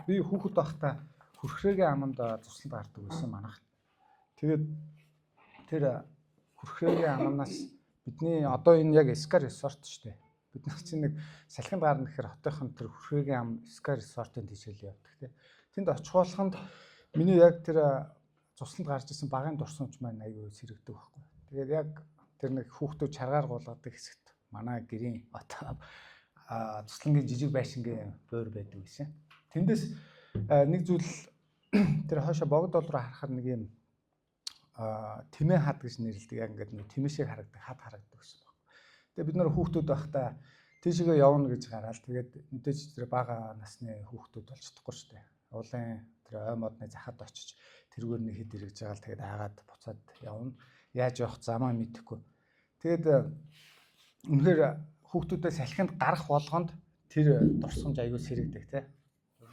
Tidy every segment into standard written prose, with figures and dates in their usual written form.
би хүүхэд байхдаа хүрхрээгийн аманд цусланд гардаг байсан манайх. Тэгээд тэр хүрхрээгийн амнаас бидний одоо энэ яг Ска resort шүү дээ. Бид нар чинь нэг салхинд гарна гэхээр хотынхан тэр хүрхрээгийн ам Ска resort-ын тийшэл явдаг тийм. Тэнд очих болгонд миний яг тэр цусланд гарч исэн багын дурсамж маань аягүй сэрэгдэг байхгүй. Тэгээд яг тэр нэг хүүхдүүд чаргаар гуулгадаг хэсэгт манай гэрийн одоо цуслангийн жижиг байшингийн буур байдаг байсан. Тэндээс нэг зүйл тэр хойшоо богд бол руу харахаар нэг юм тэмээ хад гэж нэрлэдэг. Яг ингээд нэг тэмээ шиг харагдаг, хад харагдаг гэсэн баг. Тэгээ бид нар хүүхдүүд байхдаа тийшээ явна гэж гараал. Тэгээд мэдээж тэр бага насны хүүхдүүд болж чадахгүй шүү дээ. Уулын тэр ой модны захад очиж тэргээр нэг хэд ирэж байгаа л тэгээд аагаад буцаад явна. Яаж явах замаа мэдэхгүй. Тэгээд үнэхээр хүүхдүүдээ салхинд гарах болгонд тэр дурсамж аягүй сэрэгдэг тийм.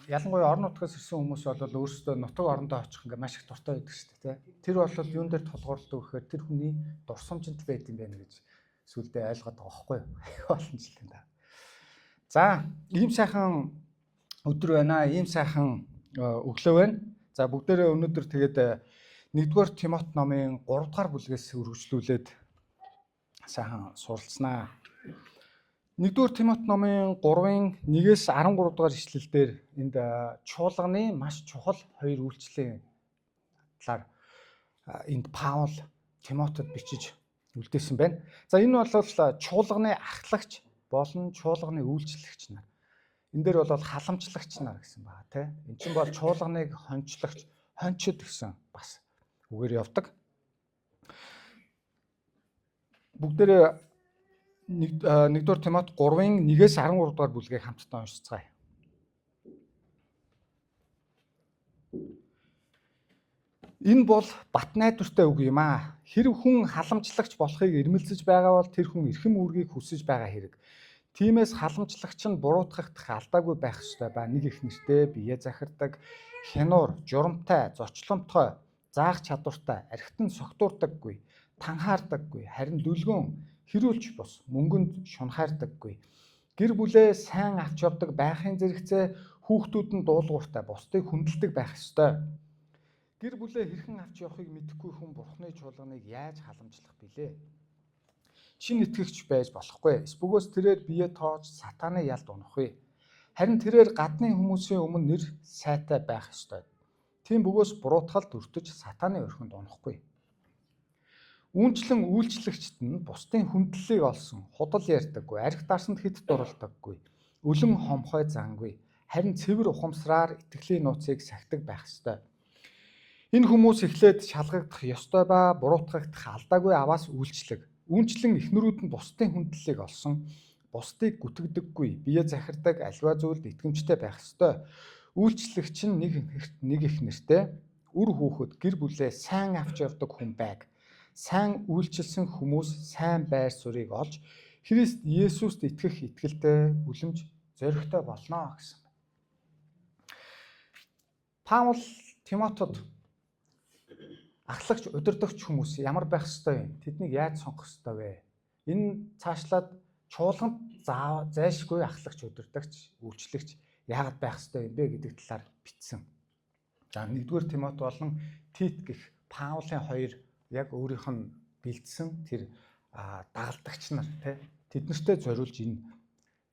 Ялангуяа орон нутгаас ирсэн хүмүүс бол өөрсдөө нутаг орондоо очих ингээ маш их дуртай байдаг шүү дээ тийм. Тэр бол юун дээр толгуурлдаг гэхээр тэр хүний дурсамжинд байд юм байна гэж сүлдээ ойлгоод байгаа байхгүй юу? Олон жилийн дараа. За, ийм сайхан өдөр байна. Ийм сайхан өглөө байна. За, бүгдээрээ өнөөдөр тэгээд 1-р Тимот номын 3-р бүлгээс үргэлжлүүлээд сайхан суралцнаа. 1-р Тимот номын 3-ын 1-ээс 13 дугаар ишлэлдэр энд чуулганы маш чухал хоёр үйлчлэлийн талаар энд Паул Тимотед бичиж үлдээсэн байна. За энэ бол чуулганы ахлагч болон чуулганы үйлчлэгч нар. Энэ дээр бол халамжлагч нар гэсэн байна тийм. Энд чинь бол чуулганыг хончлагч, хончид гэсэн бас үгээр явдаг. Бүгдээрээ 1-р Тимот 3-ын 1-ээс 13 дугаар бүлгийг хамтдаа уншицгаая. Энэ бол бат найдвартай үг юм аа. Хэрв хүн халамжлагч болохыг эрмэлзэж байгаа бол тэр хүн эрхэм үүргийг хүсэж байгаа хэрэг. Тиймээс халамжлагч нь буруутгагдах алдаагүй байх ёстой ба нэг их нэртэй, бие захирдаг, хянуур, журамтай, зочломтгой, заах чадвартай, архитан согтуурдаггүй, танхаардаггүй, харин дүлгөөн, хэрүүлж бус, мөнгөнд шунхаардаггүй. Гэр бүлээ сайн авч явдаг байхын зэрэгцээ хүүхдүүд нь дуулууртай, бусдыг хүндэлдэг байх ёстой. Гэр бүлээ хэрхэн авч явахыг мэдэхгүй хүн Бурхны чуулганыг яаж халамжлах билээ? Шин итгэгч байж болохгүй. Эсбөгөөс тэрээр бие тоож сатааны ялд унахгүй. Харин тэрээр гадны хүмүүсийн өмнө нэр сайтай байх ёстой. Тийм бөгөөс буруутгалд өртөж сатааны орхинд унахгүй. Үүнчлэн үйлчлэгчд нь бусдын хүндлэлийг олсон, худал ярьдаггүй, арх дарсанд хэд дурлдаггүй, өлөн хомхой зангүй, харин цэвэр ухамсараар итгэлийн нууцыг сахидаг байх ёстой. Энэ хүмүүс эхлээд шалгагдах ёстой ба буруутгагдах алдаагүй аваас үйлчлэг. Үүнчлэн эхнэрүүд нь бусдын хүндлэлийг олсон, бусдыг гүтгдэггүй, бие захирдаг, аливаа зүйлд итгэмжтэй байх ёстой. Үйлчлэгч нь нэг их нэртэй, үр хүүхэд, гэр бүлээ сайн авч явдаг хүн байг. Сайн үйлчилсэн хүмүүс сайн байр суурийг олж Христ Есүст итгэх итгэлтэй үлэмж зоригтой болно гэсэн. Паул Тимотед ахлагч, удирдагч хүмүүс ямар байх ёстой юм? Тэднийг яаж сонгох ёстой вэ? Энэ цаашлаад чуулганд зайлшгүй ахлагч, удирдагч, үйлчлэгч яагаад байх ёстой юм бэ гэдэг талаар бичсэн. За 1-р Тимот болон Тит гэх Паулын хоёр яг өөрийнх нь бэлдсэн тэр дагалдагч нар тий тэднэртэй зориулж энэ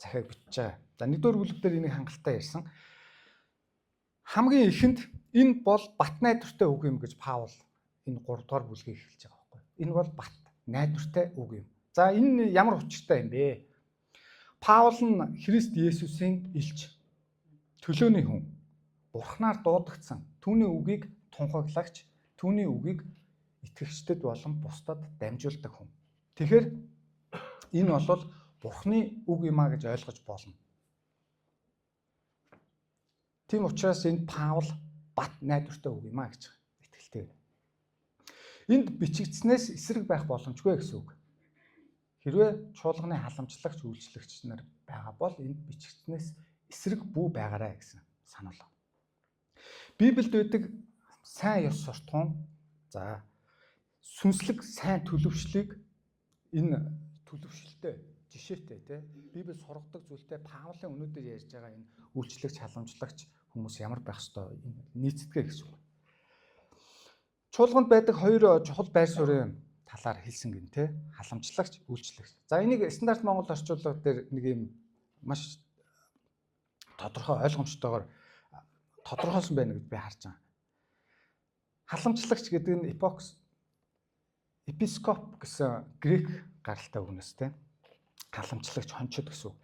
захиаг бичиж байгаа. За 1-р бүлэг дээр энийг хангалттай ярьсан. Хамгийн ихэнд энэ бол бат найдвартай үг юм гэж Паул энэ 3-р бүлгийг эхэлж байгаа байхгүй. Энэ бол бат найдвартай үг юм. За энэ ямар учиртай юм бэ? Паул нь Христ Есүсийн илч, төлөөний хүн, Бурхнаар дуудагдсан, түүний үгийг тунхаглагч, түүний үгийг итгэгчдэд болон бусдад дамжуулдаг хүн. Тэгэхээр энэ бол Бурхны үг юм а гэж ойлгож болно. Тийм учраас энэ Паул бат найдвартай үг юм а гэж итгэлтэй. Энд бичигдснээс эсрэг байх боломжгүй гэсэн үг. Хэрвээ чуулганы халамжлагч, үйлчлэгч нар байгаа бол энд бичигдснээс эсрэг бүү байгаарай гэсэн санал. Библиэд байдаг сайн ёс суртахуун, за сүнслэг сайн төлөвшлийг энэ төлөвшөлтэй жишээтэй тий Библи сургадаг зүйлтэй Паулын өнөөдөр ярьж байгаа энэ үйлчлэгч, халамжлагч, хүмүүс ямар байх ёстой нийцдэгэ гэсэн үг. Чуулганд байдаг хоёр чухал байр суурийн талаар хэлсэн гин те халамжлагч, үйлчлэгч. За энийг стандарт Монгол орчуулга дээр нэг юм маш тодорхой ойлгомжтойгоор тодорхойлсон байна гэж би харж байгаа. Халамжлагч гэдэг нь епископ гэсэн грек гаралтай үгнээс те халамжлагч, хончид гэсэн үг.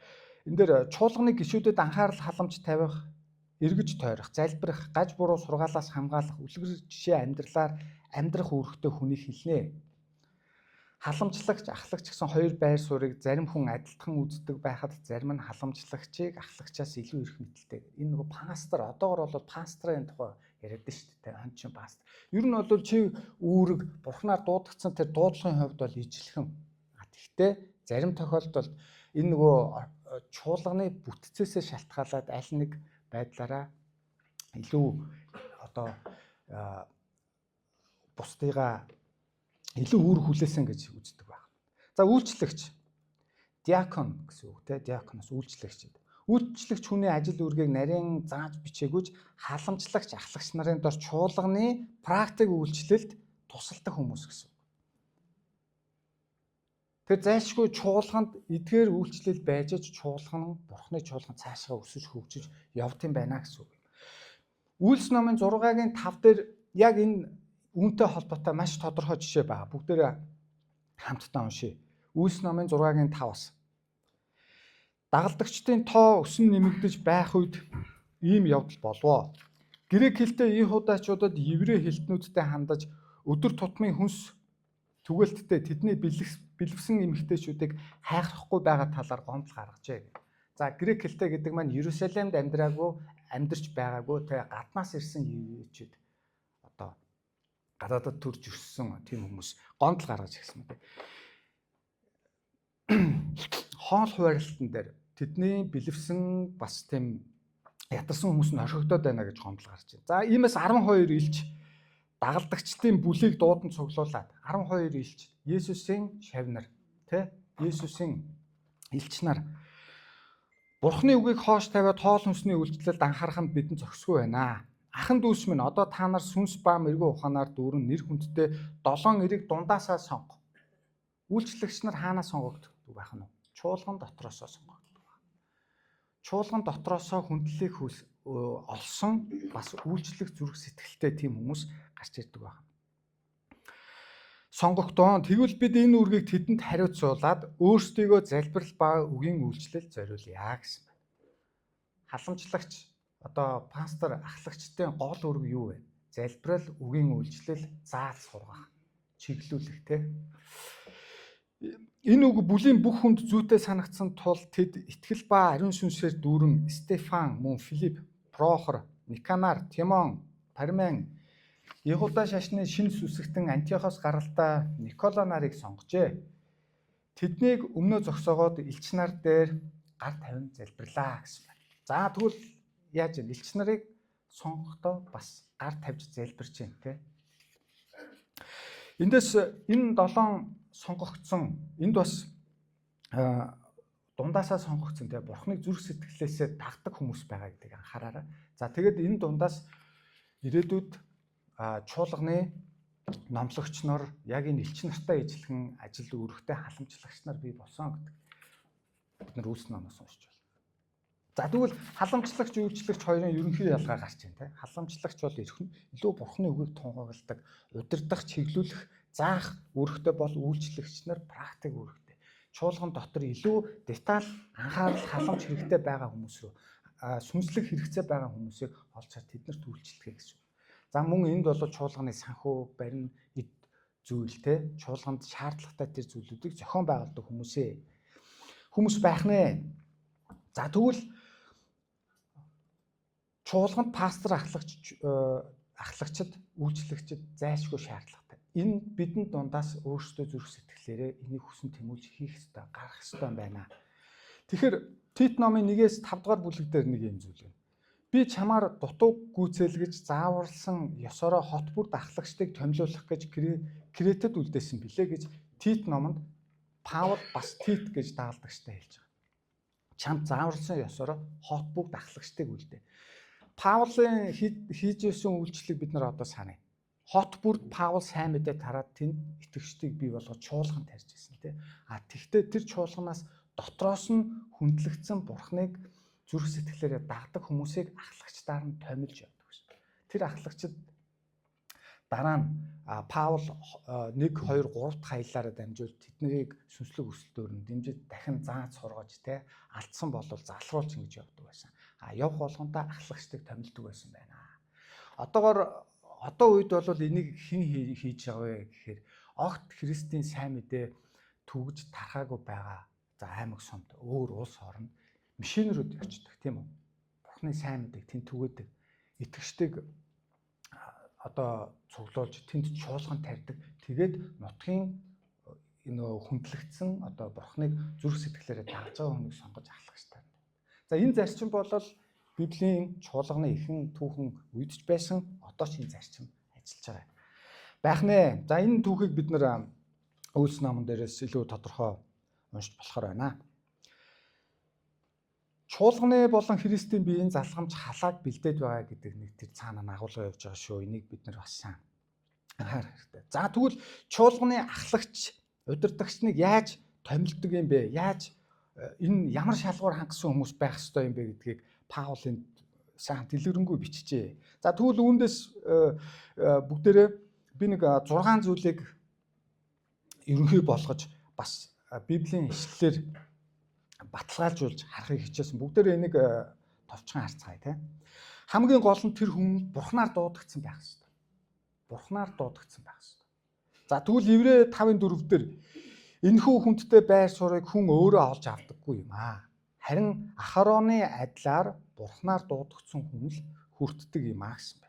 Энэ дээр чуулганы гишүүдэд анхаарал халамж тавих, эргэж тойрох, залбирах, гаж буруу сургаалаас хамгаалах, үлгэр жишээ амьдралаар амьдрах үүрэгтэй хүнийг хэлнэ. Халамжлагч, ахлагч гэсэн хоёр байр суурийг зарим хүн адилхан үздэг байхад зарим нь халамжлагчийг ахлагчаас илүү их мэдлэлтэй. Энэ нөгөө пастор, одоогор бол пастрын тухай яриад шүү дээ. Хончин пастор. Ер нь бол чи үүрэг бурхнаар дуудагдсан тэр дуудлагын хувьд бол ижилхэн. Гэхдээ зарим тохиолдолд энэ нөгөө чуулганы бүтцээсээ шалтгаалаад аль нэг байдлаараа илүү одоо бусдыгаа илүү үр хүлээсэн гэж үздэг байна. За үйлчлэгч, диакон гэсэн үг те диаконоос үйлчлэгч. Үйлчлэгч хүний ажил үүргийг нарийн зааж бичээгүйч халамжлагч, ахлагч нарын дор чуулганы практик үйлчлэлд тусалдаг хүмүүс гэсэн. Тэр зайлшгүй чуулганд эдгээр үйлчлэл байж чуулган бурхны чуулган цаашгаа өсөж хөгжиж явт юм байна гэсэн үг. Үйлс номын 6-гийн 5 дээр яг энэ үүнтэй холбоотой маш тодорхой жишээ байна. Бүгдээрээ хамтдаа уншъя. Үйлс номын 6-гийн 5-аас. Дагалдагчдын тоо өсөн нэмэгдэж байх үед ийм явдал болов. Грек хэлтэй Иудачуудад еврей хэлтнүүдтэй хандаж өдөр тутмын хүнс түгэлттэй тэдний бэлэвсэн эмэгтэйчүүдийг хайхрахгүй байгаа талаар гомдол гаргажээ. За грек хэлтэй гэдэг маань Иерусалимд амьдарч байгаагүй тэгээ гаднаас ирсэн еврейчүүд одоо гадаадд төрж ирсэн тийм хүмүүс гомдол гаргаж ирсэн мэт. Хоол хуваарлалтан дээр тэдний бэлэвсэн бас тийм ядарсан хүмүүс нь орхигдоод байна гэж гомдол гарч байна. За иймээс 12 илч дагалдагчдын бүлийг дуудан цуглуулад 12 илч Есүсийн шавнар тэ Есүсийн илч нар Бурхны үгийг хоош тавиад хоол хүнсний үйлчлэлд анхаарах нь бидэнд зохисгүй байна. Ахан дүүс минь одоо та нар сүнс ба мэрэгүү ухаанаар дүүрэн нэр хүндтэй 7 эрэг дундаасаа сонго. Үйлчлэгч нар хаанаас сонгогддог байх нь вэ? Чуулган дотроосоо сонгогддог. Чуулган дотроосоо хүндлэлийг олсон бас үйлчлэх зүрх сэтгэлтэй тийм хүмүүс гарч ирдэг байна. Сонгогдсон. Тэгвэл бид энэ үргийг тэдэнд хариуцуулаад өөрсдийгөө залбирал ба үгийн үйлчлэл зориулъя гэсэн байна. Халамжлагч одоо пастор ахлагчдын гол үүрэг юу вэ? Залбирал, үгийн үйлчлэл, заал сургах, чиглүүлэх тэ. Энэ үг бүлийн бүх хүнд зүйтэй санагдсан тул тэд итгэл ба ариун сүнсээр дүүрэн Стефан, мөн Филипп, Прохор, Никанор, Тимон, Пармен, Иуда шашны шинэ сүсэгтэн Антиохос гаралтай Никола нарыг сонгожээ. Тэднийг өмнөө зогсоогоод элч нар дээр гар тавин залбирлаа гэсэн байна. За тэгвэл яаж вэ? Элч нарыг сонгохдоо бас гар тавьж залбирч юм те. Эндээс энэ 7 сонгогдсон энд бас дундаасаа сонгогдсон те бурхныг зүрх сэтгэлээсээ дагдаг хүмүүс байгаа гэдгийг анхаараарай. За тэгээд энэ дундаас ирээдүйд чуулганы номлогч нар яг энэ элч нартай ижилхэн ажил үүрэгтэй халамжлагч нар бий болсон гэдэг бид нар Үйлс номоос уншиж байна. За тэгвэл халамжлагч, үйлчлэгч хоёрын ерөнхий ялгаа гарч байна те. Халамжлагч бол илүү бурхны үгийг тунхагладаг, удирдах, чиглүүлэх, заах үүрэгтэй бол үйлчлэгч нар практик үүрэгтэй. Чуулган дотор илүү деталь анхаарал халамж хэрэгтэй байгаа хүмүүс рүү сүнслэг хэрэгцээ байгаа хүмүүсийг олж чад тэднэрт үйлчлэхээ гэсэн. За мөн энд бол чуулганы санхүү, барин, эд зүйл те чуулганд шаардлагатай тэр зүйлүүдийг зохион байгуулдаг хүмүүс байх нэ. За тэгвэл чуулганд пастор ахлагчид, үйлчлэгчид зайлшгүй шаардлагатай. Энэ бидэнд дундаас өөрсдөө зүрх сэтгэлээрээ энийг хүсэн тэмүүлж хийх ёстой, гарах ёстой байна. Тэгэхээр Тит номын 1-ээс 5 дугаар бүлэг дээр нэг юм зүйл байна. Би чамаар дутуу гүйцэлгэж зааварлсан ёсороо хот бүрд ахлагчдыг томилуулах гэж Кретэд үлдээсэн билээ гэж Тит номонд Паул бас Тит гэж дагалдагчтай хэлж байгаа. Чамд зааварлсан ёсороо хот бүрд ахлагчдыг үлдээ. Паулын хийж ирсэн үйлчлэлийг бид нар одоо саная. Хот бүрд Паул сайн мэдээ тараад тэнд итгэгчдийг бий болгож чуулган тарьж ирсэн тийм. Тэгвэл тэр чуулганаас дотроос нь хүндлэгдсэн Бурхныг зүрх сэтгэлээрээ дагдаг хүмүүсийг ахлагчдаар нь томилж явдаг шээ. Тэр ахлагчид дараа нь Паул 1 2 3 дахь хаялаараа дамжуул тэднийг сүнслэг өсөлтөөр нь дэмжиж дахин зааж сургаж те алдсан болвол залруулж ингэж явдаг байсан. Явх болгонда ахлагчдыг томилдог байсан байна. Одоо үед бол энийг хэн хийж байгаа вэ гэхээр огт Христийн сайн мэдээ түгж тархаагүй байгаа. За аймаг сумд өөр улс орнд мишнерүүд очдог тийм үү? Бурхны сайн мэдээг тэнд түгээдэг. Итгэгчдийг одоо цуглуулж тэнд чуулган тарьдаг. Тэгээд нутгийн хүндлэгдсэн одоо Бурхныг зүрх сэтгэлээрээ дагж байгаа хүнийг сонгож ахлагчтай. За энэ зарчим бол Библийн чуулганы ихэнх түүхэн үдж байсан одоо ч энэ зарчим ажиллаж байгаа. Байх нэ. За энэ түүхийг бид нэр Үйлс номон дээрээс илүү тодорхой уншиж болохоор байна. Чуулганы болон Христийн биеийн залхамж халааг бэлдээд байгаа гэдэг нэг тэр цаана агуулга явж байгаа шүү. Энийг бид нар бас сайн анхаарах хэрэгтэй. За тэгвэл чуулганы ахлагч удирдагчныг яаж томилдог юм бэ? Яаж энэ ямар шалгуур хангасан хүмүүс байх ёстой юм бэ гэдгийг Паулын сайн дэлгэрэнгүй бичжээ. За тэгвэл үүндээс бүгдээрээ би нэг 6 зүйлийг ерөнхий болгож бас Библийн ишлэлээр баталгаажуулж харахыг хичээсэн. Бүгдээрээ энийг товчхон харцгаая тийм. Хамгийн гол нь тэр хүн Бурхнаар дуудагдсан байх ёстой. Бурхнаар дуудагдсан байх ёстой. За тэгвэл Еврей 5:4 дээр энэхүү хүндтэй байр суурийг хүн өөрөө олж авдаггүй юм аа. Харин Ахароны адилаар Бурхнаар дуудагдсан хүн л хүртдэг юм аа гэсэн байна.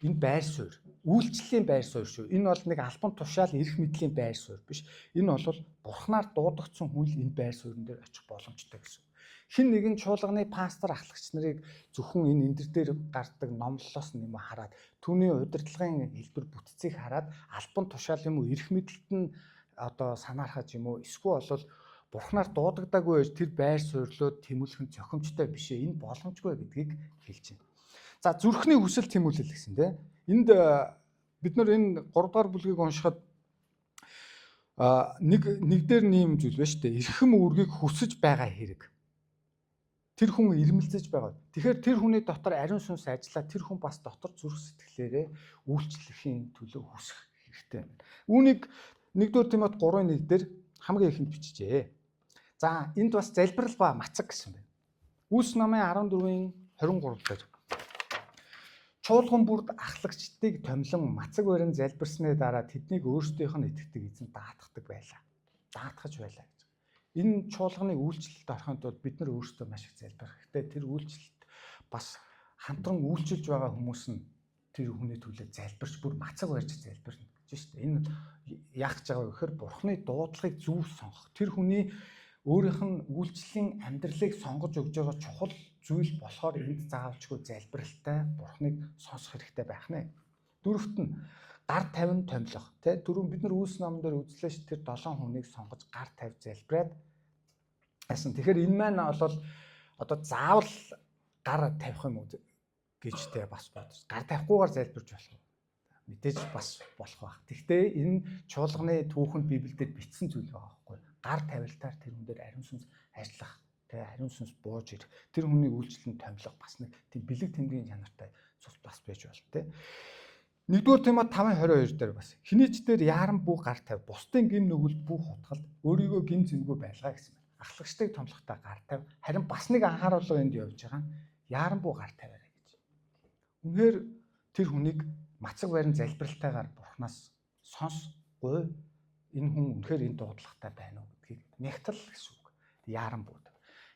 Энэ байр суурь, үйлчлэлийн байр суурь шүү. Энэ бол нэг албан тушаал эрх мэдлийн байр суурь биш. Энэ бол Бурхнаар дуудагдсан хүн л энэ байр суурин дээр очих боломжтой гэсэн. Хэн нэгэн чуулганы пастор ахлагч нарыг зөвхөн энэ эндэр дээр гардаг номлолоос нэм хараад түүний удирдлагын хэлбэр бүтцийг хараад албан тушаал юм уу эрх мэдэлд нь одоо санаархаж юм уу эсвэл бол Бурхнаар дуудагдаагүй тэр байр суурьлууд тэмүүлэх нь зохимжтой биш ээ. Энэ боломжгүй гэдгийг хэлж байна. За зүрхний хүсэл тэмүүлэл гэсэн тийм. Энд бид нар энэ 3 дугаар бүлгийг уншихад нэг дээр нэм зүйл байна шүү дээ. Эрхэм үүргийг хүсэж байгаа хэрэг. Тэр хүн ирмэлзэж байгаа. Тэгэхээр тэр хүний дотор ариун сүнс ажиллаа. Тэр хүн бас дотор зүрх сэтгэлээрээ үйлчлэхийн төлөө хүсэх хэрэгтэй байна. Үүнийг 1-р Тимот 3:1 дээр хамгийн ихэнд бичжээ. За энд бас залбирал ба мацаг гэсэн байна. Үйлс номын 14:23 дээр чуулган бүрд ахлагчдыг томилон мацаг барин залбирсны дараа тэднийг өөрсдийнх нь итгэдэг эзэн даатгадаг байлаа. Даатгаж байлаа гэж. Энэ чуулганы үйлчлэлд орохын тулд бид нар өөрсдөө маш их залбирх хэрэгтэй. Тэр үйлчлэлд бас хамтран үйлчилж байгаа хүмүүс нь тэр хүний төлөө залбирч бүр мацаг барьж залбирна гэж шүү дээ. Энэ яах гэж байгаа вэ гэхээр Бурхны дуудлагыг зөв сонгох. Тэр хүний өөрийнх нь үйлчлэлийн амьдралыг сонгож өгж байгаа чухал зүйл болохоор энд заавалчгүй залбиралтай Бурхныг сонсох хэрэгтэй байх нэ. Дөрөвт нь гар тавин томилох. Тэ дөрөв бид нар Үйлс номон дээр үзлээ ш тэр 7 хүнийг сонгож гар тавь залбираад яасан. Тэгэхээр энэ маань бол одоо заавал гар тавих юм уу гэжтэй бас бодож. Гар тавихгүйгээр залбирч болох. Мэдээж бас болох байх. Гэхдээ энэ чуулганы түүхэнд Библиэлд бичсэн зүйл байгаа байхгүй. Гар тавилтаар тэр хүн дээр ариун сүнс ажиллах. Ариун сүнс бууж ирэх. Тэр хүний үйлчлэлийн томилго бас нэг тийм бэлэг тэмдгийн чанартай цус бас байж болно те. 1-р Тимот 5:22 дээр бас хинээч дээр яаран бүү гар тавь бусдын гим нүгэл бүү хутгалд өөрийгөө гим зэмгүй байлгаа гэсэн байна. Ахлагчдыг томлохдоо гар тавь харин бас нэг анхааруулга энд явж байгаа нь яаран бүү гар тавиараа гэж. Үнэхээр тэр хүнийг мацаг барин залбиралтайгаар Бурхнаас сонсгүй энэ хүн үнэхээр энэ дуудлагатай байна уу гэдгийг нягтлал гэсэн үг. Яаран бүү.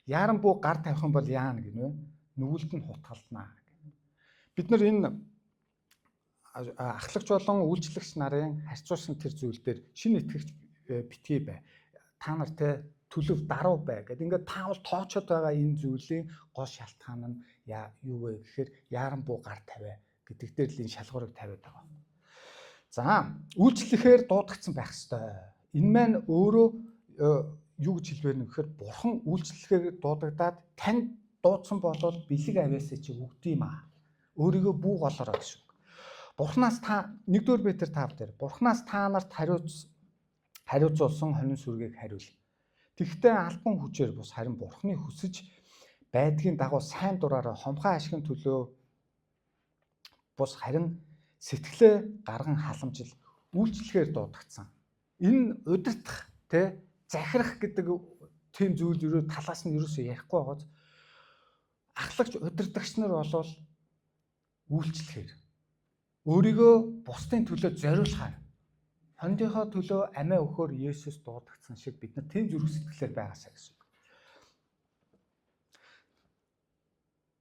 Яаран бүү гар тавих юм бол яана гинэ нүгэлд нь хутгалнаа. Бид нар энэ ахлагч болон үйлчлэгч нарын харьцуулсан тэр зүйл дээр шинэ итгэгч битгий бай. Та нар те төлөв даруй бай гэдэг. Ингээд Паул тоочод байгаа энэ зүйлийн гол шалтгаан нь юу вэ гэхээр яаран буу гар тавиа гэдэг дээр л энэ шалгуурыг тавиад байгаа. За үйлчлэхээр дуудагдсан байх ёстой. Энэ маань өөрөө юу гэж хэлбэр нөхөр бурхан үйлчлэхээр дуудагдаад танд дуудсан болол бэлэг авьяасаа чи өгд юм аа. Өөрийгөө бүү голороо гэж. Бурханаас та 1-р Петр 5 дээр Бурханаас та нарт хариуцуулсан хонин сүргийг хариул. Тэгвэл албан хүчээр бус харин Бурханы хүсэж байдгийн дагуу сайн дураараа хомхоо ашигын төлөө бус харин сэтгэлээ гарган халамжил үйлчлэхээр дуудагдсан. Энэ удирдах захирах гэдэг тийм зүйл юу талаас нь ерөөсөө ярихгүй байгааз ахлагч удирдагч нар болвол үйлчлэхээр өөрийгөө бусдын төлөө зориулахаар хондийнхоо төлөө амиа өгөхөөр Есүс дуудагдсан шиг бид нар тийм зүрх сэтгэлээр байгаасаа гэсэн.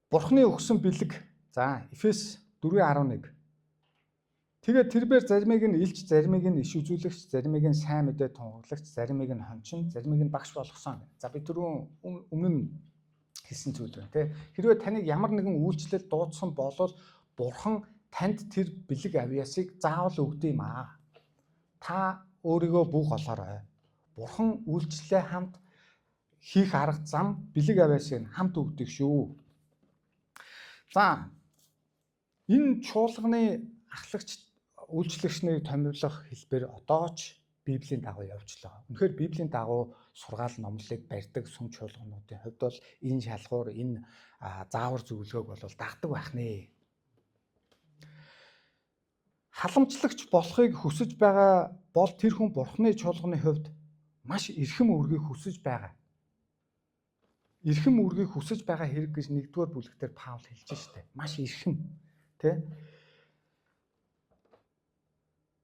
Бурхны өгсөн бэлэг. За Эфес 4:11. Тэгээд тэрээр заримыг нь илж, заримыг нь иш үзүүлэгч, заримыг нь сайн мэдээ тунхаглагч, заримыг нь хончин, заримыг нь багш болгосон. За би түрүүн өмнө нь хэлсэн зүйл байна те. Хэрвээ таныг ямар нэгэн үйлчлэл дуудсан болвол Бурхан танд тэр бэлэг авьяасыг заавал өгд юм аа. Та өөрийгөө бүх голоорой. Бурхан үйлчлэлээ хамт хийх арга зам бэлэг авьяасыг хамт өгдөг шүү. За энэ чуулганы ахлагч үйлчлэгчнийг томилох хэлбэр одоо ч Библийн дагуу явжлаа. Үнэхээр Библийн дагуу сургаал номлолыг барьдаг сүм чуулгануудын хувьд бол энэ шалгуур, энэ заавар зөвлөгөөг бол дагдаг байх нэ. Халамжлагч болохыг хүсэж байгаа бол тэр хүн Бурханы чуулганы хувьд маш эрхэм үргийг хүсэж байгаа. Эрхэм үргийг хүсэж байгаа хэрэг гэж 1-р бүлэгтэр Паул хэлж штэ. Маш эрхэм, тэ?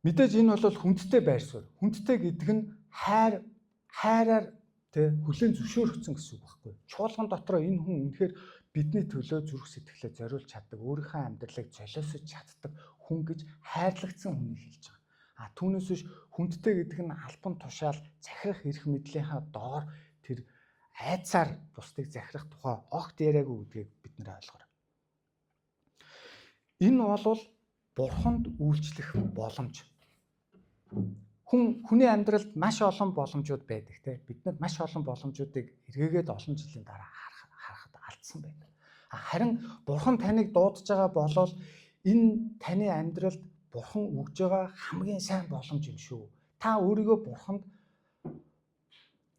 Мэдээж энэ бол хүндтэй байр суурь. Хүндтэй гэдэг нь хайраар тэ хүлээн зөвшөөрөгдсөн гэсэн үг байхгүй. Чуулган дотор энэ хүн үнэхээр бидний төлөө зүрх сэтгэлээ зориулж чаддаг, өөрийнхөө амьдралыг золиосож чаддаг хүн гэж хайрлагдсан хүнийг хэлж байгаа. Түүнээс биш хүндтэй гэдэг нь албан тушаал захирах эрх мэдлийнхаа доор тэр айцаар бусдыг захирах тухай огт яриаггүй гэдгийг бид нэр ойлгоно. Энэ бол Бурханд үйлчлэх боломж. Хүний амьдралд маш олон боломжууд байдаг те. Бид нар маш олон боломжуудыг эргээгээд олон жилийн дараа харахад алдсан байдаг. Харин Бурхан таныг дуудаж байгаа болол энэ таны амьдралд Бурхан өгж байгаа хамгийн сайн боломж юм шүү. Та өөрийгөө Бурханд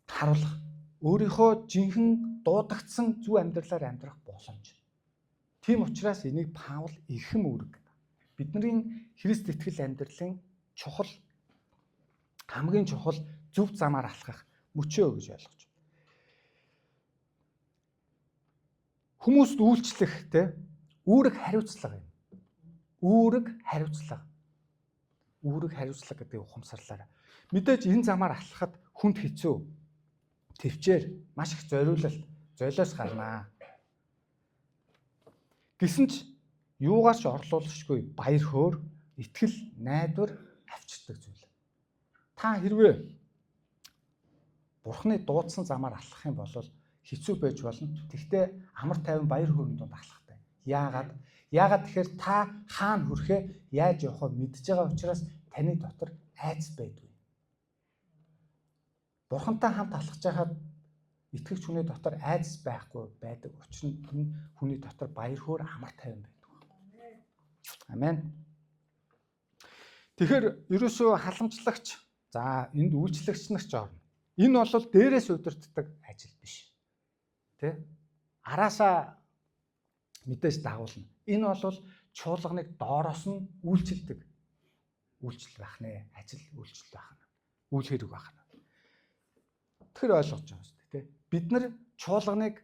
харуулах, өөрийнхөө жинхэнэ дуудагдсан зөв амьдралаар амьдрах боломж. Тийм учраас энийг Паул эрхэм үүрэг. Бидний Христ итгэл амьдралын чухал хамгийн чухал зөв замаар алхах мөчөө гэж ойлгож байна. Хүмүүст үйлчлэх те үүрэг хариуцлага юм. Үүрэг хариуцлага гэдэг ухамсарлаараа. Мэдээж энэ замаар алхахад хүнд хэцүү. Төвчээр маш их зориулалт, золиос гарнаа. Гэсэн ч юугаар ч орлуулшгүй баяр хөөр, итгэл, найдвар авчирдаг зүйл. Та хэрвээ Бурханы дуудсан замаар алхах юм бол хэцүү байж болно. Тэгтээ амар тайван баяр хөөрөнд донд алхахтай. Яагаад тэгэхээр та хаана хүрэхээ яаж явахаа мэдж байгаа учраас таны дотор айц байдгүй. Бурхантай хамт алхаж байхад итгэгч хүний дотор айц байхгүй байдаг. Учир нь энэ хүний дотор баяр хөөр амар тайван байдаг. Амен. Тэгэхээр ерөөсөө халамжлагч, за энд үйлчлэгч нар ч орно. Энэ бол дээрээс удирддаг ажил биш. Тэ? Араасаа мэдээж дагуулна. Энэ бол чуулганыг доороос нь үйлчилдэг. Үйлчлэл байх нэ, ажил үйлчлэл байх нь. Үйл хэрэг байх нь. Тэр ойлгож байгаа шүү дээ, тэ? Бид нар чуулганыг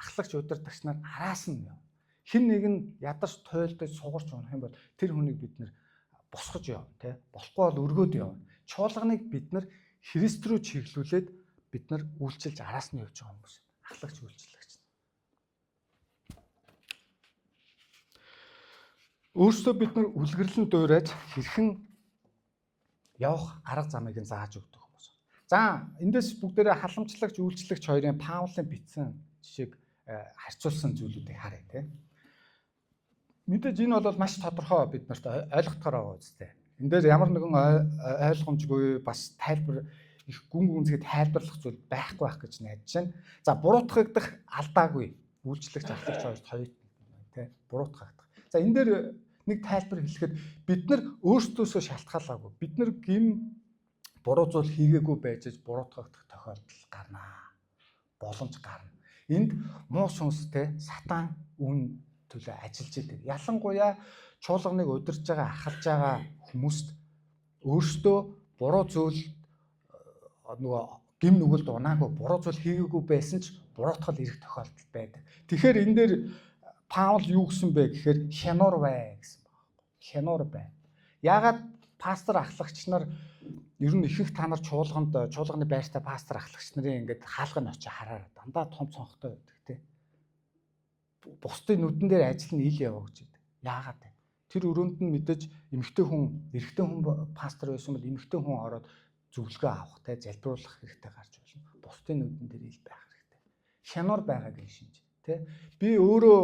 ахлагч удирдагч нар араас нь яв. Хэн нэг нь ядарч туйлдаж сугарч унах юм бол тэр хүнийг бид нар босгож явна, тэ? Болохгүй бол өргөөд явна. Чуулганыг бид нар Христ рүү чиглүүлээд бид нар үйлчилж араас нь явж байгаа хүмүүс. Ахлагч үйлчлэгч. Өөрсдөө бид нар үлгэрлэн дуурайж хэрхэн явах арга замыг нь зааж өгдөг хүмүүс. За эндээс бүгдээрээ халамжлагч, үйлчлэгч хоёрын Паулын бичсэн жишээг харьцуулсан зүйлүүдийг харъя, тэ. Мэдээж энэ бол маш тодорхой бид нарт ойлгохоор байгаа үстэй. Энд дээр ямар нэгэн ойлгомжгүй бас тайлбар их гүн гүнзгий тайлбарлах зүйл байхгүй байх гэж найдаж байна. За буруутгагдах алдаагүй. үйлчлэгч ахлагч хоёр тий буруутгагдах. За энэ дээр нэг тайлбар хэлэхэд бид нар өөрсдөөсөө шалтгаалаагүй. Бид нар гим буруу зүйл хийгээгүй байж буруутгагдах тохиолдол гарна. Боломж гарна. Энд муу сүнстэй сатан үн төлөө ажиллаж идэг. Ялангуяа чуулганыг удирж байгаа, ахалж байгаа хүмүүст өөрсдөө буруу зүйл нөгөө гим нүгэлд унаагүй, буруу зүйл хийгээгүй байсан ч буруутгал ирэх тохиолдол байдаг. Тэгэхээр энэ дээр Паул юу гэсэн бэ гэхээр хянуур бай гэсэн байна. Хянуур бай. Яагаад пастор ахлагч нар ер нь ихэнх та нар чуулганы байртай пастор ахлагч нарын ингээд хаалганы очиж хараараа дандаа том цонхтой байдаг тий. Бусдын нүдэн дээр ажил нь ил яваа гэж байдаг. Яагаад вэ? Тэр өрөөнд нь мэдээж эрэгтэй хүн пастор байсан бол эрэгтэй хүн ороод зөвлөгөө авах тий залбируулах хэрэгтэй гарч болно. Бусдын нүдэн дээр ил байх хэрэгтэй. Хянуур байгаагийн шинж тий. Би өөрөө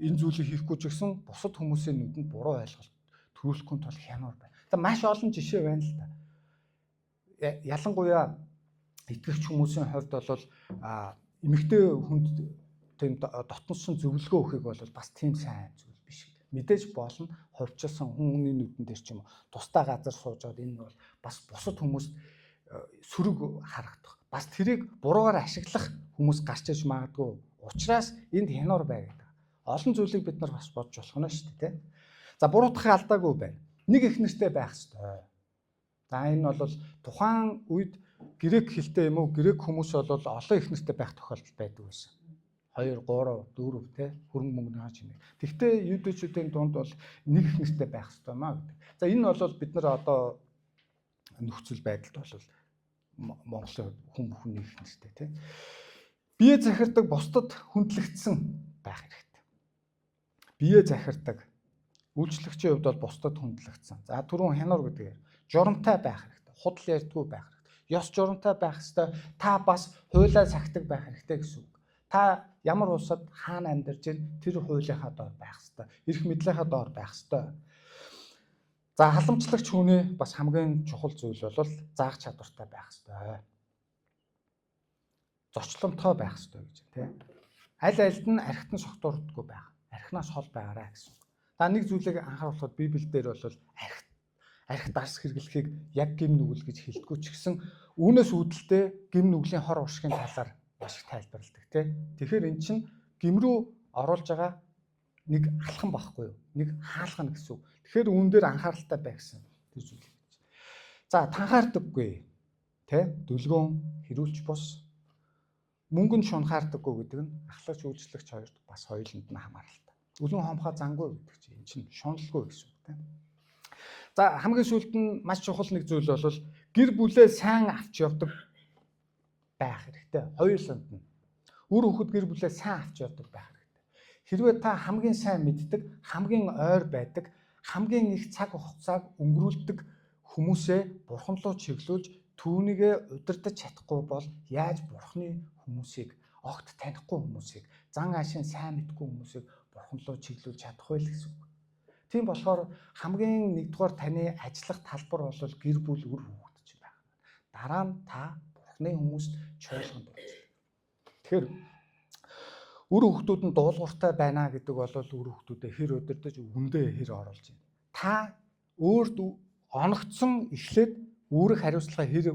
энэ зүйлийг хийхгүй ч гэсэн бусад хүмүүсийн нүдэнд буруу ойлголт төрүүлэхгүй тул хянуур бай. За маш олон жишээ байна л да. Ялангуяа итгэгч хүмүүсийн хувьд бол эмэгтэй хүнд тийм дотноссон зөвлөгөө өгөхийг бол бас тийм сайн зүйл биш. Мэдээж болно хувьчилсан хүний нүдэн дээр ч юм уу тустай газар сууж байгаа энэ бол бас бусад хүмүүст сөрөг харагдах. Бас тэрийг буруугаар ашиглах хүмүүс гарч иж магадгүй. Учираас энд хянуур бай гэдэг. Олон зүйлийг бид нар бас бодж болох нь шүү дээ. За буруутгахыг алдаагүй байна. Нэг их нэртэй байх ёстой. За энэ бол тухайн үед грек хэлтэй юм уу? Грек хүмүүс бол олон их нэртэй байх тохиолдол байдаг байсан. 2, 3, 4 тий хөрөнгө мөнгөний хажим. Тэгвэл юудэчүүдийн дунд бол нэг их нэртэй байх ёстой маа гэдэг. За энэ бол бид нар одоо нөхцөл байдалд бол Монголын хүн бүхний их нэртэй тий. Бие захирдаг бусдад хүндлэгдсэн байх хэрэгтэй. Бие захирдаг үйлчлэгчийн хувьд бол бусдад хүндлэгдсэн. За түрүүн хянуур гэдгээр журамтай байх хэрэгтэй. Худал ярьдгүй байх хэрэгтэй. Ёс журамтай байх хэрэгтэй. Та бас хуулиа сахидаг байх хэрэгтэй гэсэн үг. Та ямар улсад хаана амьдарч байна тэр хуулийнхаа доор байх хэрэгтэй. Эрх мэдлийнхаа доор байх хэрэгтэй. За халамжлагч хүний бас хамгийн чухал зүйл бол заах чадвартай байх хэрэгтэй. Зочломтой байх хэрэгтэй гэж тийм. Аль альд нь архитан согтуурдаггүй байх. Архинаас хол байгаарай гэсэн. За нэг зүйлийг анхааруулахад Библиэлд бол архит дарс хэрэглэхийг яг гим нүгэл гэж хэлдэггүй ч гэсэн үүнээс үүдэлтэй гим нүглийн хор уршигын талаар маш их тайлбарладаг тийм. Тэгэхээр эн чинь гим рүү оруулж байгаа нэг алхам байхгүй юу? Нэг хаалгана гэсэн үг. Тэгэхээр үүн дээр анхааралтай бай гэсэн тэр зүйл. За танхаардаггүй тийм. Дүлгөөн хэрүүлж бус мөнгөнд шунхаардаггүй гэдэг нь ахлагч үйлчлэгч хоёрт бас хоёуланд нь хамааралтай. Үлэн хомхоо зангүй гэдэг чинь эн чинь шуналгүй гэсэн үг тийм. За хамгийн сүүлд нь маш чухал нэг зүйл бол гэр бүлээ сайн авч явдаг байх хэрэгтэй. Хоёуланд нь үр хүүхэд гэр бүлээ сайн авч явдаг байх хэрэгтэй. Хэрвээ та хамгийн сайн мэддэг, хамгийн ойр байдаг, хамгийн их цаг хугацааг өнгөрүүлдэг хүмүүсээ бурхан руу чиглүүлж түүнийгээ удирдах чадахгүй бол яаж бурханы хүмүүсийг огт танихгүй хүмүүсийг зан аашийн сайн мэдгүй хүмүүсийг бурхан руу чиглүүлж чадах вэ гэсэн үг. Тийм болохоор хамгийн нэгдүгээр таны ажиллах талбар бол гэр бүл үр хүүхэд чинь байна. Дараа нь та бурханы хүмүүст чуулганд уулзах. Тэгэхээр үр хүүхдүүд нь дуулууртай байна гэдэг бол үр хүүхдүүдэд хэр удирдах үндэ хэр оруулж байна. Та өөрт оногдсон эхлээд үүрэг хариуцлага хэр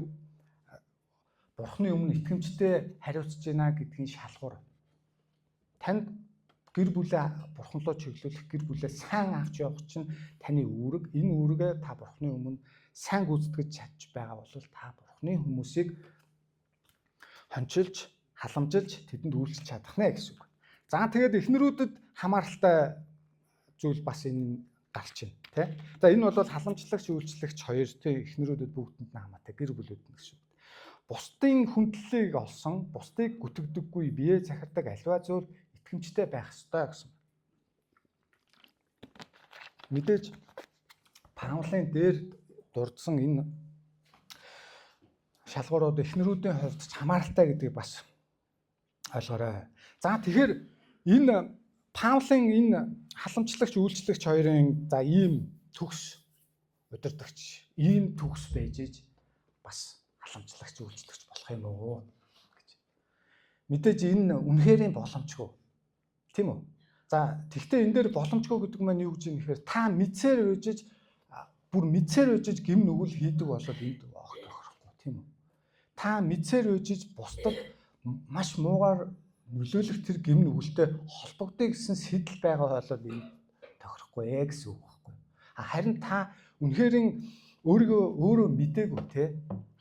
бурхны өмнө итгэмжтэй хариуцж байна гэдгийн шалгуур. Танд гэр бүлээ бурхан руу чиглүүлэх, гэр бүлээ сайн авч явах чинь таны үүрэг. Энэ үүргээ та бурхны өмнө сайн гүйцэтгэж чадж байгаа бол та бурхны хүмүүсийг хончилж, халамжилж, тэдэнд үйлчлж чадах нэ гэсэн үг. За тэгээд эхнэрүүдэд хамааралтай зүйл бас энэ гарч байна, тий. За энэ бол халамжлагч, үйлчлэгч хоёр тий эхнэрүүдэд бүгдэнд нь хамаатай гэр бүлүүд нь гэсэн үг. Бусдын хүндлэлийг олсон, бусдыг гүтгдэггүй, бие захирдаг аливаа зүйл итгэмжтэй байх ёстой гэсэн. Мэдээж Паулын дээр дурдсан энэ шалгуурууд эхнэрүүдийн хувьд хамааралтай гэдгийг бас ойлгоорой. За тэгэхээр энэ Паулын энэ халамжлагч, үйлчлэгч хоёрын за ийм төгс удирдагч, ийм төгс байж иж бас халамжлагч, үйлчлэгч болох юм уу гэж. Мэдээж энэ үнэхэрийн боломжгүй. Тийм үү? За тэгвэл энэ дээр боломжгүй гэдэг маань юу гэж юм нэхээр та мэдсээр үжиж бүр мэдсээр үжиж гим нүгэл хийдэг болоод энд огт тохирохгүй тийм үү? Та мэдсээр үжиж бусдад маш муугаар нөлөөлөх тэр гим нүгэлтэй холбогдъё гэсэн сэтэл байгаа болоод энд тохирохгүй гэсэн үг байхгүй. Харин та үнэхээр өөрөө мэдээгүй те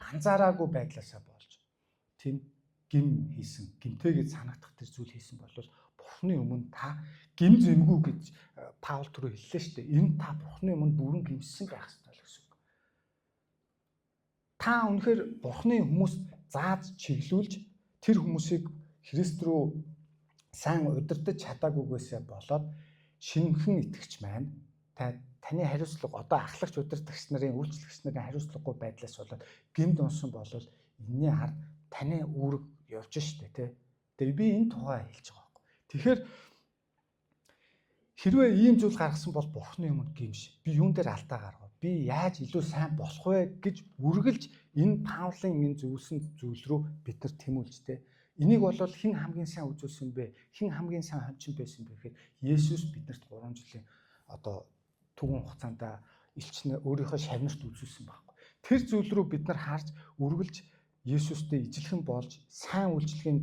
анзаараагүй байдлаасаа болж тийм гим хийсэн, гимтэйгээ санагдах тэр зүйл хийсэн бол Бурхны өмнө та гим зэмгүй гэж Паул түрүү хэллээ шүү дээ. Энэ та Бурхны өмнө бүрэн гимссэн байх ёстой л гэсэн үг. Та үнэхээр Бурхны хүмүүст зааж чиглүүлж тэр хүмүүсийг Христ рүү сайн удирдах чадаагүйгээсээ болоод шинэхэн итгэгч маань таны хариуцлага одоо ахлагч удирдагч нарын үйлчлэгч нарын хариуцлагагүй байдлаас болоод гимд унсан бол энэний ард таны үүрэг явж штэ тий. Тэгээ би энэ тухай хэлж байгаа байхгүй. Тэгэхээр хэрвээ ийм зүйл гаргасан бол Бурхны өмнө гимш. Би юун дээр алдаа гаргав? Би яаж илүү сайн болох вэ гэж үргэлж энэ Паулын энэ зүйлсэн зүйл рүү бид нар тэмүүлж тий. Энийг бол хэн хамгийн сайн үзүүлсэн бэ? Хэн хамгийн сайн хончин байсан бэ гэхээр Есүс биднэрт 3 жилийн одоо түгэн хугацаанд элчнээ өөрийнхөө шавнарт үзүүлсэн байхгүй. Тэр зүйл рүү бид нар харж үргэлж Есүстэй ижилхэн болж сайн үйлчлэгийн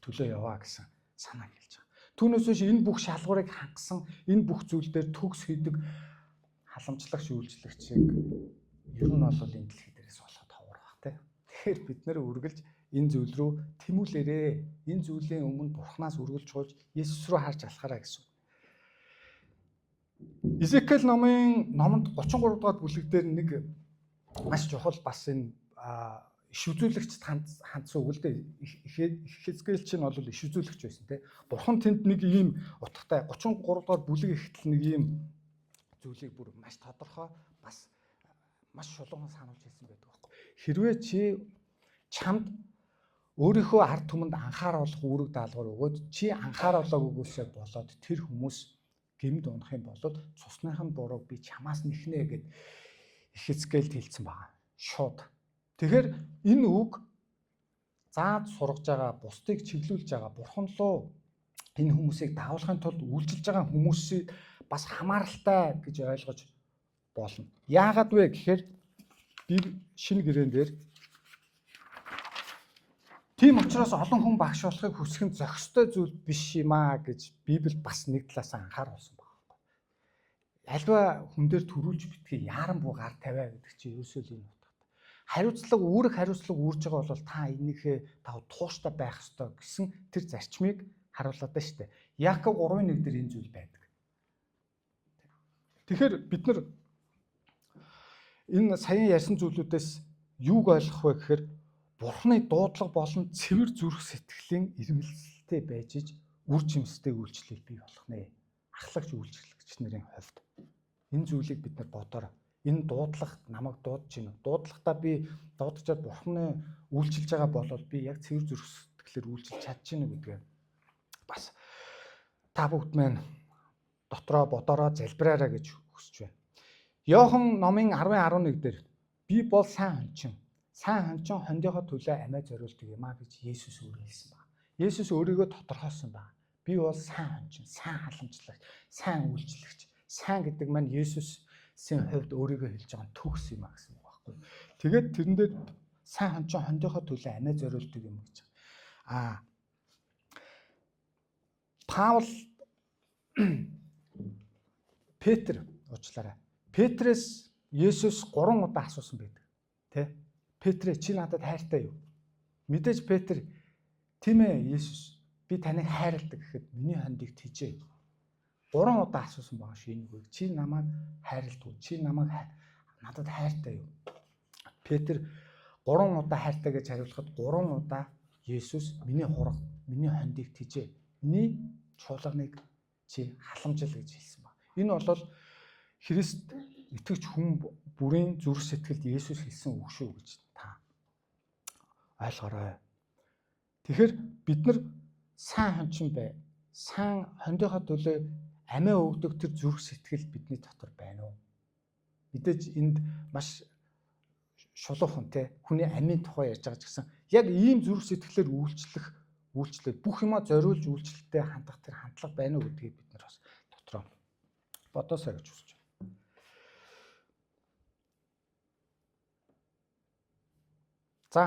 төлөө яваа гэсэн санааг хэлж байгаа. Түүнээс биш энэ бүх шалгуурыг хангасан энэ бүх зүйл дээр төгс хийдэг халамжлагч үйлчлэгчийг ер нь бол энэ дэлхий дээрээс болоход ховор баг тий. Тэгэхээр бид нэр үргэлж энэ зүйл рүү тэмүүлээрээ энэ зүйлийн өмнө Бурханаас үргэлж хуулж Есүс рүү харж алхаарай гэсэн. Изекиэл номонд 33 дугаар бүлэг дээр нэг маш чухал бас энэ иш үзүүлэгчд хандсан үг л дээ. Хизкээл чинь бол иш үзүүлэгч байсан те. Бурхан тэнд нэг ийм утгатай 33 дугаар бүлэг ихтэл нэг ийм зүйлийг бүр маш тодорхой бас маш шулуун сануулж хэлсэн байдаг байхгүй. Хэрвээ чи чамд өөрийнхөө ард түмэнд анхааруулах үүрэг даалгавар өгөөд чи анхааруулаагүйгээсээ болоод тэр хүмүүс гэмд унах юм бол цусныхан бурууг би чамаас нэхнэ гэд Хизкээлд хэлсэн байгаа. Шууд. Тэгэхээр энэ үг зааж сургаж байгаа, бусдыг чиглүүлж байгаа, Бурхан руу энэ хүмүүсийг даавуулахын тулд үйлчилж байгаа хүмүүсийг бас хамааралтай гэж ойлгож болно. Яагаад вэ гэхээр би шинэ гэрээн дээр тийм учраас олон хүн багш болохыг хүсэх нь зохистой зүйл биш юм аа гэж Библи бас нэг талаас анхааруулсан байна. Альва хүн дээр төрүүлж битгий яаран буу гар тавиа гэдэг чинь ерөөсөө л энэ утгатай. Хариуцлага үүрэг хариуцлага үүрж байгаа бол та энийхээ тав тууштай байх ёстой гэсэн тэр зарчмыг харуулдаг шүү дээ. Яаков 3:1 дээр энэ зүйл байдаг. Тэгэхээр бид нар энэ саяхан ярьсан зүйлүүдээс юуг ойлгох вэ гэхээр Бурхны дуудлага болон цэвэр зүрх сэтгэлийн ирмэлцэлтэй байж иж үр жимстэй үйлчлэл бий болох нэ. Ахлагч үйлчлэгч нарын хувьд энэ зүйлийг бид нар бодороо. Энэ дуудлага намайг дуудаж гинэ. Дуудлагатаа би дуудажаад Бурхны үйлчилж байгаа бол би яг цэвэр зүрх сэтгэлээр үйлчилж чадчихна гэдгээ бас та бүгд маань дотроо бодороо залбираарай гэж хүсэж байна. Иохан номын 10:11 дээр би бол сайн хончин. Сайн хончин хондийнхоо төлөө амиа зориулдаг юм а гэж Есүс өөрөө хэлсэн байна. Есүс өөрийгөө тодорхойлсон байна. Би бол сайн хончин, сайн халамжлагч, сайн үйлчлэгч. Сайн гэдэг маань Есүсийн хувьд өөрийгөө хэлж байгаа төгс юм а гэсэн үг байхгүй. Тэгээд тэрэн дээр сайн хончин хондийнхоо төлөө амиа зориулдаг юм гэж. Паул Петр уучлаарай. Петрээс Есүс 3 удаа асуусан байдаг. Тэ? Петрэ чи надад хайртай юу? Мэдээж Петр тийм ээ Есүс би таныг хайрладаг гэхэд миний хондыг тижээ. 3 удаа асуусан байгаа шүү энэ үгийг. Чи намайг хайрладаг. Чи намайг надад хайртай юу? Петр 3 удаа хайртай гэж хариулахад 3 удаа Есүс миний хураг, миний хондыг тижээ. Миний чуулганыг чи халамжил гэж хэлсэн ба. Энэ бол Христ итгэж хүн бүрийн зүрх сэтгэлд Есүс хэлсэн үг шүү гэж та ойлгоорой. Тэгэхээр бид нар сайн хончин бай. Сайн хондийнхоо төлөө амиа өгдөг тэр зүрх сэтгэл бидний дотор байна уу? Мэдээж энд маш шулуухан те хүний амийн тухай ярьж байгаа ч гэсэн яг ийм зүрх сэтгэлээр үйлчлэх үйлчлэл бүх юмаа зориулж үйлчлэлтэй хандах тэр хандлага байна уу гэдгийг бид нар бас дотроо бодосоо гэж хүсэж байна. За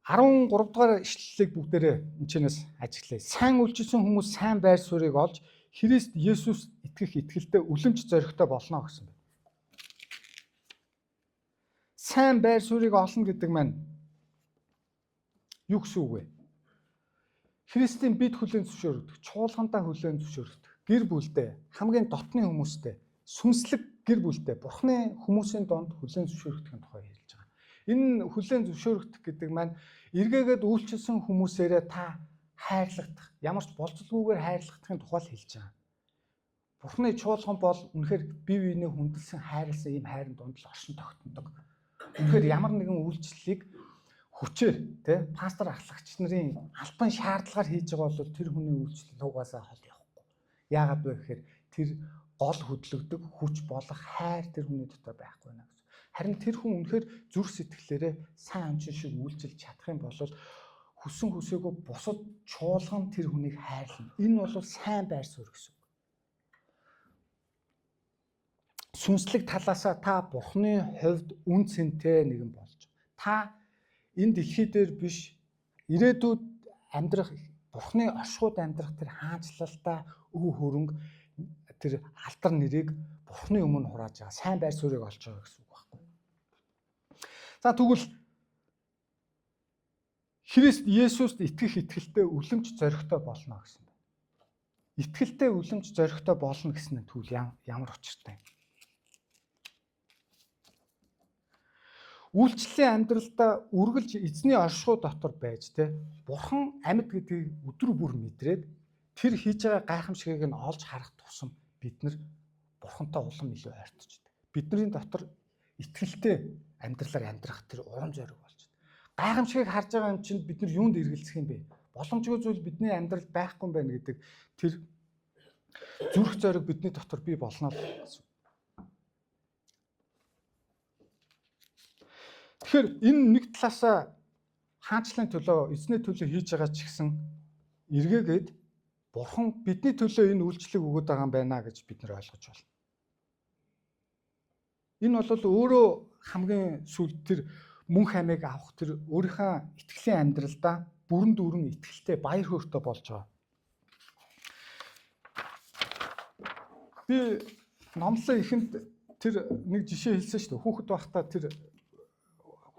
13 дугаар ишлэлийг бүгдээрээ энэчнээс ажиглая. Сайн үйлчилсэн хүмүүс сайн байр суурийг олж Христ Есүс итгэх итгэлтэй үлэмж зоригтой болно гэсэн байна. Сайн байр суурийг олно гэдэг маань юу гэсэн үг вэ? Христийн бид хүлээн зөвшөөрөгдөх, чуулгандаа хүлээн зөвшөөрөгдөх, гэр бүлдээ, хамгийн дотны хүмүүстэй, сүнслэг гэр бүлдээ, Бурхны хүмүүсийн донд хүлээн зөвшөөрөгдөхийн тухай хэлж байгаа. Энэ хүлээн зөвшөөрөгдөх гэдэг маань эргээгээд үйлчилсэн хүмүүсээрээ та хайрлагдах, ямар ч болцолгүйгээр хайрлагдахын тухай хэлж байгаа. Бурхны чуулган бол үнэхээр бие биенээ хүндэлсэн хайрлсан ийм хайрын донд л оршин тогтнодог. Үнэхээр ямар нэгэн үйлчлэлийг хүчээр пастор ахлагч нарын албан шаардлагаар хийж байгаа бол тэр хүний үйлчлэл угаасаа хол явахгүй. Яагаад вэ гэхээр тэр гол хөдлөгдөг хүч болох хайр тэр хүний дотор байхгүй байна гэсэн. Харин тэр хүн үнэхээр зүрх сэтгэлээрээ сайн амчин шиг үйлчилж чадах юм бол хүссэн хүсээгүй бусад чуулган тэр хүнийг хайрлана. Энэ бол сайн байр суурь гэсэн. Сүнслэг талаасаа та Бурхны хувьд үн цэнтэй нэгэн болж та энэ дэлхий дээр биш ирээдүйд амьдрах Бурхны оршууд амьдрах тэр хаанчлалтай өв хөрөнгө тэр алдар нэрийг Бурхны өмнө хурааж байгаа сайн байр суурийг олж байгаа гэсэн үг байхгүй. За тэгвэл Христ Есүст итгэх итгэлтэй үлэмж зоригтой болно гэсэн байна. Итгэлтэй үлэмж зоригтой болно гэсэн нь тэгвэл ямар учиртай юм? Үйлчлэлийн амьдралдаа үргэлж эзний оршихуй дотор байж Бурхан амьд гэдгийг өдөр бүр мэдрээд тэр хийж байгаа гайхамшигыг нь олж харах тусам бид нар Бурхантай улам илүү ойрточдөг. Бидний дотор итгэлтэй амьдралаар амьдрах тэр урам зориг болж байна. Гайхамшигыг харж байгаа юм чинь бид нар юунд эргэлзэх юм бэ? Боломжгүй зүйл бидний амьдралд байхгүй юм байна гэдэг тэр зүрх зориг бидний дотор бий болно л гэсэн. Тэгэхээр энэ нэг талаасаа хаанчлалын төлөө, эзний төлөө хийж байгаа ч гэсэн эргээгээд Бурхан бидний төлөө энэ үйлчлэг өгöd байгаа юм байна гэж бид нар ойлгож байна. Энэ бол өөрөө хамгийн сүүлд тэр мөнх амийг авах тэр өөрийнхөө итгэлийн амьдралдаа бүрэн дүүрэн итгэлтэй баяр хөөртэй болж байгаа. Би номлон ихэнд тэр нэг жишээ хэлсэн шүү дээ. Хүүхэд байхдаа тэр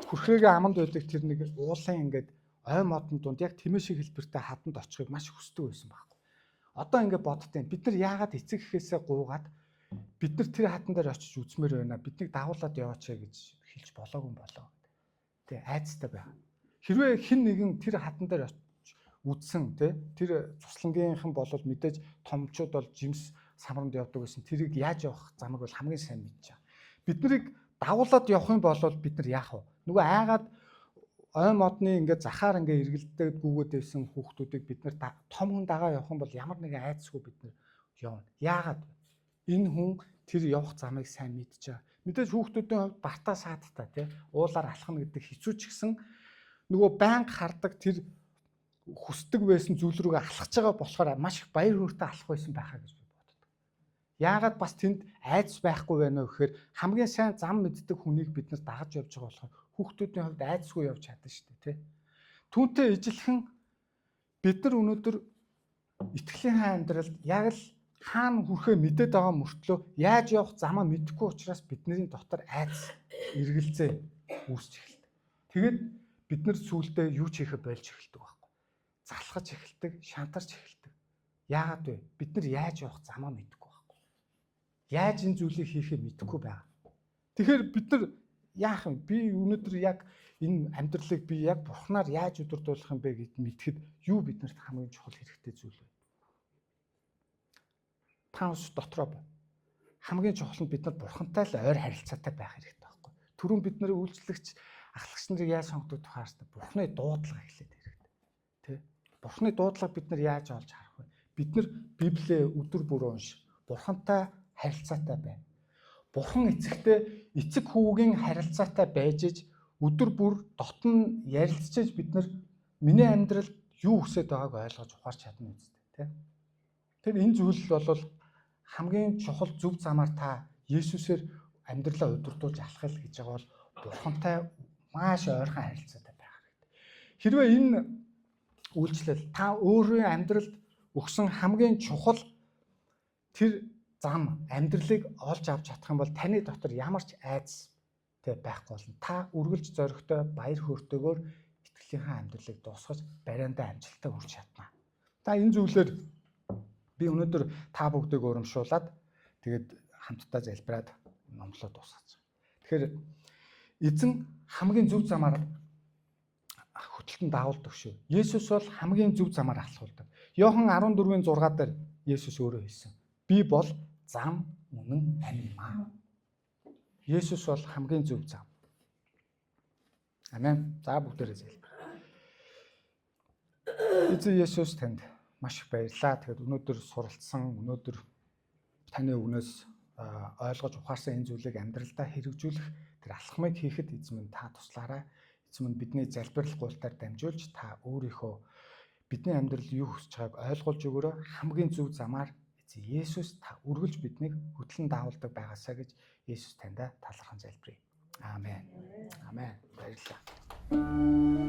хүрхрээгээ аманд байдаг тэр нэг уулын ингээд ой модон дунд яг тэмээ шиг хэлбэртэй хаданд очихыг маш хүсдэг байсан байхгүй. Одоо ингээд боддیں۔ Бид нар яагаад эцэг гэхээсээ гуугаад бид нар тэр хатан дээр очиж үзмээр байна. Биднийг дагуулад яваач гэж хэлж болоогүй юм болоо. Тэ айцтай байгаа. Хэрвээ хэн нэгэн тэр хатан дээр очиж үзсэн тэр цуслангийнхан бол мэдээж томчууд бол жимс самранд явдаг гэсэн. Тэрийг яаж явах замыг бол хамгийн сайн мэдж байгаа. Бид нарыг дагуулад явах юм бол бид нар яах вэ? Нөгөө айгаад ой модны ингээд захаар ингээд эргэлдээд гүгээд байсан хүүхдүүдийг бид нар том хүн дагаа явах юм бол ямар нэгэн айцгүй бид нар явна. Яагаад вэ? Энэ хүн тэр явах замыг сайн мэдж байгаа. Мэдээж хүүхдүүдийн хувьд бартаа саадтай уулаар алхна гэдэг хэцүү ч гэсэн нөгөө байнга хардаг тэр хүсдэг байсан зүйл рүүгээ алхаж байгаа болохоор маш их баяр хөөртэй алхах байсан байхаа гэж би боддог. Яагаад бас тэнд айц байхгүй байна вэ гэхээр хамгийн сайн зам мэддэг хүнийг бид нар дагаж явж байгаа болохоор хүүхдүүдийн хувьд айцгүй явж чадна шүү дээ, Түүнтэй ижилхэн бид нар өнөөдөр итгэлийн амьдралд яг л хаана хүрэхээ мэдээд байгаа мөртлөө яаж явах замаа мэдэхгүй учраас бидний дотор айц эргэлзээ үүсч эхэлдэг. Тэгээд бид нар сүүлдээ юу ч хийхэ болж эхэлдэг байхгүй. Залхаж эхэлдэг, шантарч эхэлдэг. Яагаад вэ? Бид нар яаж явах замаа мэдэхгүй байхгүй. Яаж энэ зүйлийг хийхээ мэдэхгүй байгаа. Тэгэхээр бид нар яах вэ? Би өнөөдөр яг энэ амьдралыг би яг Бурхнаар яаж өдөрдүүлэх юм бэ гэдгийг мэдхэд юу биднэрт хамгийн чухал хэрэгтэй зүйл вэ? Таус дотроо хамгийн чухал нь бид нар Бурхантай л ойр харилцаатай байх хэрэгтэй байхгүй. Түрүүн бид нарын үйлчлэгч ахлагч нарыг яаж сонгодог тухаарстай Бурхны дуудлага эхлээд хэрэгтэй. Тэ? Бурхны дуудлага бид нар яаж олж харах вэ? Бид нар Библийг өдөр бүр унших, Бурхантай харилцаатай байна. Бурхан эцэгтэй эцэг хүүгийн харилцаатай байж өдөр бүр дотн ярилцж бид нар миний амьдралд юу хүсэж байгааг ойлгож ухаарч чадна үстэй тий. Тэр энэ зүйл бол хамгийн чухал зөв замаар та Есүсээр амьдралаа удирдуулж алхах гэж байгаа бол Бурхантай маш ойрхон харилцаатай байх хэрэгтэй. Хэрвээ энэ үйлчлэл та өөрийн амьдралд өгсөн хамгийн чухал тэр зам амьдралыг олж авч чадах юм бол таны дотор ямар ч айдастай байхгүй болно. Та үргэлж зоригтой баяр хөөртэйгээр итгэлийнхаа амьдралыг дуусгаж бариандаа амжилттай хүрч чадна. Та энэ зүйлээр би өнөөдөр та бүгдийг урамшуулад тэгээд хамтдаа залбираад номлоо дуусгаж. Тэгэхээр эзэн хамгийн зөв замаар хөтөлтөнд даавалдаг шүү. Есүс бол хамгийн зөв замаар алхуулдаг. Иохан 14:6 дээр Есүс өөрөө хэлсэн. Би бол зам, үнэн, амь юм аа. Есүс бол хамгийн зөв зам. Амен. За бүгдээрээ залбираа. Эзэн Есүс танд маш их баярлалаа. Тэгэхээр өнөөдөр суралцсан, өнөөдөр таны үгнээс ойлгож ухаарсан энэ зүйлийг амьдралдаа хэрэгжүүлэх тэр алхмыг хийхэд эзэн минь та туслаарай. Эзэн минь бидний залбирал гуйлтаар дамжуулж та өөрийнхөө бидний амьдрал юу хүсэж байгааг ойлгуулж өгөөрэй. Хамгийн зөв замаар эзэн Есүс та үргэлж биднийг хөтлөн даавалдаг байгаасаа гэж Есүс таньда талархан залбирая. Аамен. Аамен. Баярлалаа.